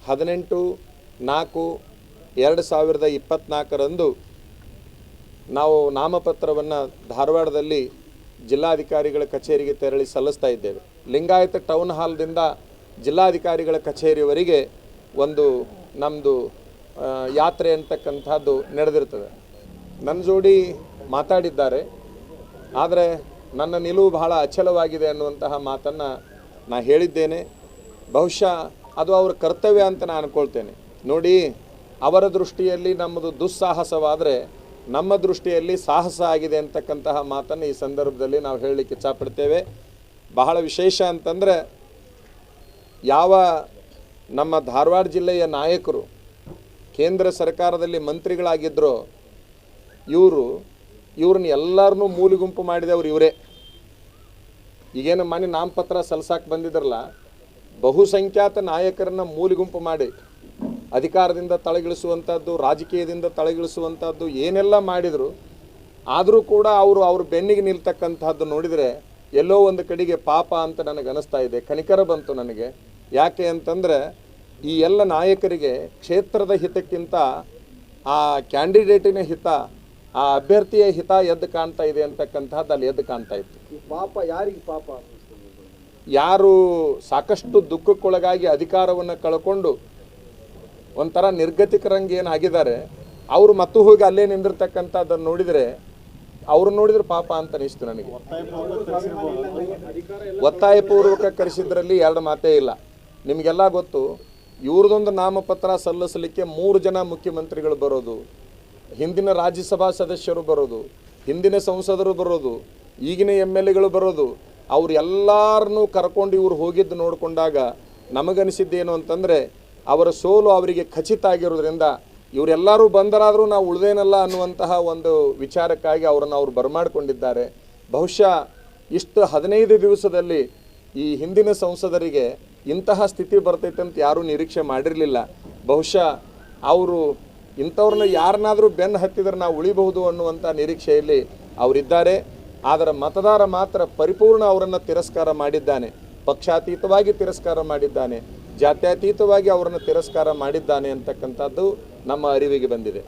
18/4/2024 ನಾವು ನಾಮಪತ್ರವನ್ನು ಧಾರವಾಡದಲ್ಲಿ ಜಿಲ್ಲಾಧಿಕಾರಿಗಳ ಕಚೇರಿಗೆ ತೆರಳಿ ಸಲ್ಲಿಸ್ತಾ ಇದ್ದೇವೆ. ಲಿಂಗಾಯತ ಟೌನ್ ಹಾಲ್ದಿಂದ ಜಿಲ್ಲಾಧಿಕಾರಿಗಳ ಕಚೇರಿಯವರೆಗೆ ಒಂದು ನಮ್ಮದು ಯಾತ್ರೆ ಅಂತಕ್ಕಂಥದ್ದು ನಡೆದಿರ್ತದೆ. ನನ್ನ ಜೋಡಿ ಮಾತಾಡಿದ್ದಾರೆ, ಆದರೆ ನನ್ನ ನಿಲುವು ಬಹಳ ಅಚಲವಾಗಿದೆ ಅನ್ನುವಂತಹ ಮಾತನ್ನು ನಾನು ಹೇಳಿದ್ದೇನೆ. ಬಹುಶಃ ಅದು ಅವರ ಕರ್ತವ್ಯ ಅಂತ ನಾನು ಅನ್ಕೊಳ್ತೇನೆ. ನೋಡಿ, ಅವರ ದೃಷ್ಟಿಯಲ್ಲಿ ನಮ್ಮದು ದುಸ್ಸಾಹಸವಾದರೆ ನಮ್ಮ ದೃಷ್ಟಿಯಲ್ಲಿ ಸಾಹಸ ಆಗಿದೆ ಅಂತಕ್ಕಂತಹ ಮಾತನ್ನು ಈ ಸಂದರ್ಭದಲ್ಲಿ ನಾವು ಹೇಳಲಿಕ್ಕೆ ಇಚ್ಛಪಡ್ತೇವೆ. ಬಹಳ ವಿಶೇಷ ಅಂತಂದರೆ, ಯಾವ ನಮ್ಮ ಧಾರವಾಡ ಜಿಲ್ಲೆಯ ನಾಯಕರು ಕೇಂದ್ರ ಸರ್ಕಾರದಲ್ಲಿ ಮಂತ್ರಿಗಳಾಗಿದ್ದರೋ ಇವ್ರನ್ನ ಎಲ್ಲರನ್ನೂ ಮೂಲಿಗುಂಪು ಮಾಡಿದವರು ಇವರೇ. ಈಗೇನು ಮನೆ ನಾಮಪತ್ರ ಸಲ್ಲಿಸಕ್ಕೆ ಬಂದಿದ್ರಲ್ಲ, ಬಹುಸಂಖ್ಯಾತ ನಾಯಕರನ್ನ ಮೂಲಿಗುಂಪು ಮಾಡಿ ಅಧಿಕಾರದಿಂದ ತಳಗಿಳಿಸುವಂಥದ್ದು, ರಾಜಕೀಯದಿಂದ ತಳಗಿಳಿಸುವಂಥದ್ದು ಏನೆಲ್ಲ ಮಾಡಿದರು. ಆದರೂ ಕೂಡ ಅವ್ರ ಬೆನ್ನಿಗೆ ನಿಲ್ತಕ್ಕಂಥದ್ದು ನೋಡಿದರೆ ಎಲ್ಲೋ ಒಂದು ಕಡೆಗೆ ಪಾಪ ಅಂತ ನನಗೆ ಅನಿಸ್ತಾ ಇದೆ. ಕನಿಕರ ಬಂತು ನನಗೆ. ಯಾಕೆ ಅಂತಂದರೆ, ಈ ಎಲ್ಲ ನಾಯಕರಿಗೆ ಕ್ಷೇತ್ರದ ಹಿತಕ್ಕಿಂತ ಆ ಕ್ಯಾಂಡಿಡೇಟಿನ ಹಿತ, ಆ ಅಭ್ಯರ್ಥಿಯ ಹಿತ ಎದ್ದು ಕಾಣ್ತಾ ಇದೆ ಅಂತಕ್ಕಂಥದ್ದು ಅಲ್ಲಿ ಎದ್ದು ಕಾಣ್ತಾ ಇತ್ತು. ಪಾಪ ಯಾರಿಗೆ ಪಾಪ? ಯಾರು ಸಾಕಷ್ಟು ದುಃಖಕ್ಕೊಳಗಾಗಿ ಅಧಿಕಾರವನ್ನು ಕಳ್ಕೊಂಡು ಒಂಥರ ನಿರ್ಗತಿಕರಂಗೆ ಏನಾಗಿದ್ದಾರೆ, ಅವರು ಮತ್ತು ಹೋಗಿ ಅಲ್ಲೇ ನಿಂದಿರ್ತಕ್ಕಂಥದ್ದನ್ನು ನೋಡಿದರೆ ಪಾಪ ಅಂತ ಅನಿಸ್ತು ನನಗೆ. ಒತ್ತಾಯಪೂರ್ವಕ ಕರೆಸಿದ್ರಲ್ಲಿ ಎರಡು ಮಾತೇ ಇಲ್ಲ. ನಿಮಗೆಲ್ಲ ಗೊತ್ತು, ಇವ್ರದೊಂದು ನಾಮಪತ್ರ ಸಲ್ಲಿಸಲಿಕ್ಕೆ 3 ಜನ ಮುಖ್ಯಮಂತ್ರಿಗಳು ಬರೋದು, ಹಿಂದಿನ ರಾಜ್ಯಸಭಾ ಸದಸ್ಯರು ಬರೋದು, ಹಿಂದಿನ ಸಂಸದರು ಬರೋದು, ಈಗಿನ MLAಗಳು ಬರೋದು. ಅವ್ರು ಎಲ್ಲರನ್ನೂ ಕರ್ಕೊಂಡು ಇವ್ರು ಹೋಗಿದ್ದು ನೋಡಿಕೊಂಡಾಗ ನಮಗನಿಸಿದ್ದೇನು ಅಂತಂದರೆ, ಅವರ ಸೋಲು ಅವರಿಗೆ ಖಚಿತ ಆಗಿರೋದ್ರಿಂದ ಇವರೆಲ್ಲರೂ ಬಂದರಾದರೂ ನಾವು ಉಳಿದೇನಲ್ಲ ಅನ್ನುವಂತಹ ಒಂದು ವಿಚಾರಕ್ಕಾಗಿ ಅವರನ್ನು ಅವರು ಬರಮಾಡಿಕೊಂಡಿದ್ದಾರೆ. ಬಹುಶಃ ಇಷ್ಟು 15 ದಿವಸದಲ್ಲಿ ಈ ಹಿಂದಿನ ಸಂಸದರಿಗೆ ಇಂತಹ ಸ್ಥಿತಿ ಬರ್ತೈತೆ ಅಂತ ಯಾರೂ ನಿರೀಕ್ಷೆ ಮಾಡಿರಲಿಲ್ಲ. ಬಹುಶಃ ಅವರು ಇಂಥವ್ರನ್ನ ಯಾರನ್ನಾದರೂ ಬೆನ್ನು ಹತ್ತಿದ್ರೆ ನಾವು ಉಳಿಬಹುದು ಅನ್ನುವಂಥ ನಿರೀಕ್ಷೆಯಲ್ಲಿ ಅವರಿದ್ದಾರೆ. ಆದರೆ ಮತದಾರ ಮಾತ್ರ ಪರಿಪೂರ್ಣ ಅವರನ್ನು ತಿರಸ್ಕಾರ ಮಾಡಿದ್ದಾನೆ. ಪಕ್ಷಾತೀತವಾಗಿ ತಿರಸ್ಕಾರ ಮಾಡಿದ್ದಾನೆ, ಜಾತ್ಯತೀತವಾಗಿ ಅವರನ್ನು ತಿರಸ್ಕಾರ ಮಾಡಿದ್ದಾನೆ ಅಂತಕ್ಕಂಥದ್ದು ನಮ್ಮ ಅರಿವಿಗೆ ಬಂದಿದೆ.